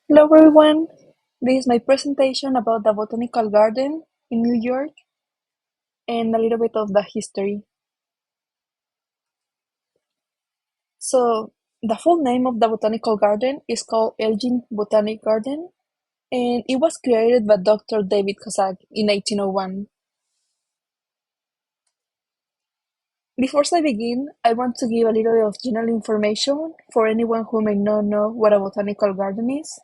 Hello everyone, this is my presentation about the Botanical Garden in New York and a little bit of the history. So, the full name of the Botanical Garden is called Elgin Botanic Garden and it was created by Dr. David Kozak in 1801. Before I begin, I want to give a little bit of general information for anyone who may not know what a botanical garden is.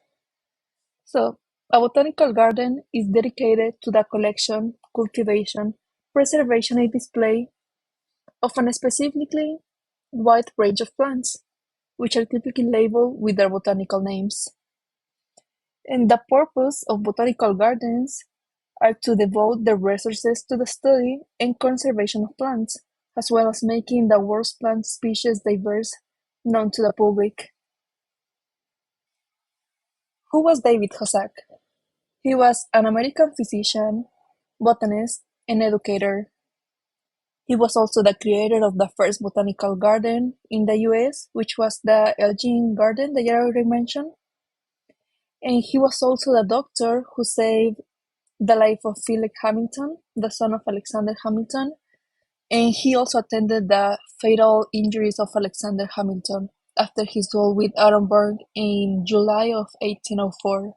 So, a botanical garden is dedicated to the collection, cultivation, preservation and display of a specifically wide range of plants, which are typically labeled with their botanical names. And the purpose of botanical gardens are to devote their resources to the study and conservation of plants, as well as making the world's plant species diverse known to the public. Who was David Hossack? He was an American physician, botanist, and educator. He was also the creator of the first botanical garden in the US, which was the Elgin Garden that I already mentioned. And he was also the doctor who saved the life of Philip Hamilton, the son of Alexander Hamilton. And he also attended the fatal injuries of Alexander Hamilton after his duel with Aaron in July of 1804.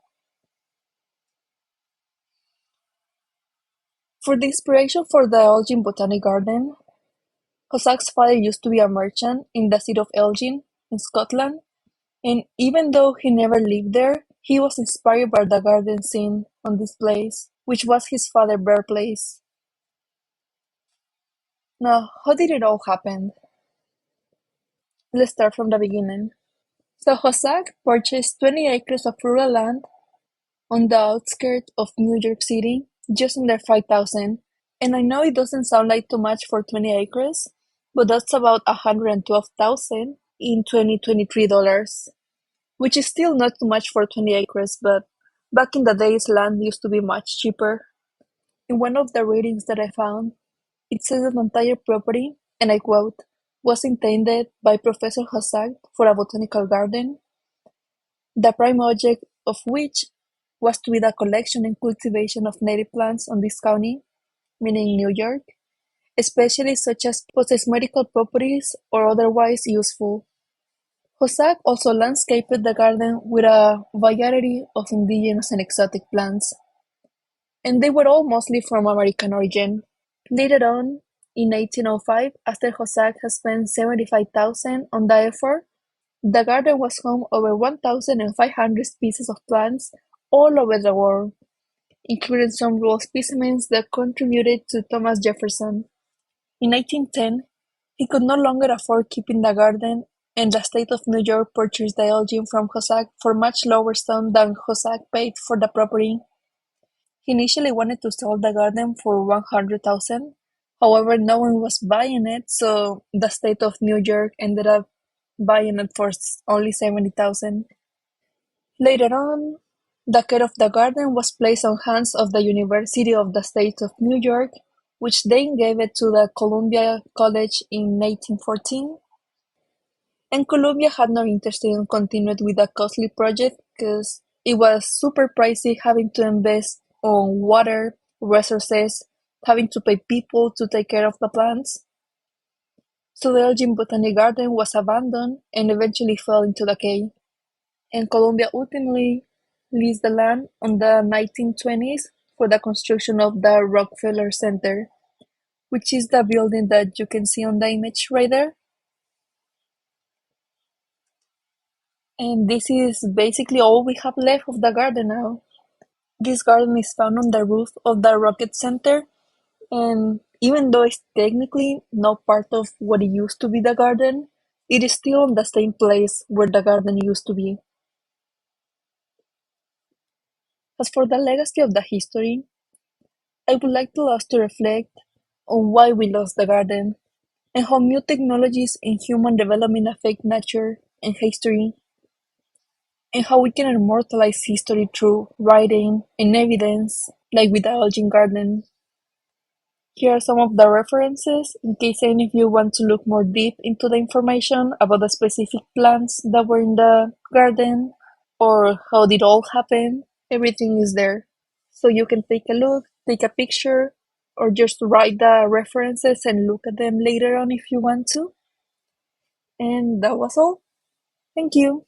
For the inspiration for the Elgin Botanic Garden, Hossack's father used to be a merchant in the city of Elgin, in Scotland, and even though he never lived there, he was inspired by the garden scene on this place, which was his father's birthplace. Now, how did it all happen? Let's start from the beginning. So Hossack purchased 20 acres of rural land on the outskirts of New York City, just under 5,000. And I know it doesn't sound like too much for 20 acres, but that's about 112,000 in 2023 dollars, which is still not too much for 20 acres, but back in the days land used to be much cheaper. In one of the readings that I found, it says that the entire property, and I quote, was intended by Professor Hossack for a botanical garden, the prime object of which was to be the collection and cultivation of native plants on this county, meaning New York, especially such as possess medical properties or otherwise useful. Hossack also landscaped the garden with a variety of indigenous and exotic plants, and they were all mostly from American origin. Later on, in 1805, after Hossack had spent 75,000 on the effort, the garden was home over 1,500 species of plants all over the world, including some rare specimens that contributed to Thomas Jefferson. In 1810, he could no longer afford keeping the garden, and the state of New York purchased the Elgin from Hossack for much lower sum than Hossack paid for the property. He initially wanted to sell the garden for 100,000. However, no one was buying it, so the state of New York ended up buying it for only 70,000. Later on, the care of the garden was placed on hands of the University of the State of New York, which then gave it to the Columbia College in 1814. And Columbia had no interest in continuing with the costly project because it was super pricey having to invest on water, resources, having to pay people to take care of the plants. So the Elgin Botanic Garden was abandoned and eventually fell into decay. And Columbia ultimately leased the land in the 1920s for the construction of the Rockefeller Center, which is the building that you can see on the image right there. And this is basically all we have left of the garden now. This garden is found on the roof of the Rocket Center, and even though it's technically not part of what it used to be the garden, it is still on the same place where the garden used to be. As for the legacy of the history, I would like us to reflect on why we lost the garden and how new technologies in human development affect nature and history, and how we can immortalize history through writing and evidence, like with the Elgin Garden. Here are some of the references in case any of you want to look more deep into the information about the specific plants that were in the garden. or how did all happen, everything is there. So you can take a look, take a picture, or just write the references and look at them later on if you want to. And that was all. Thank you.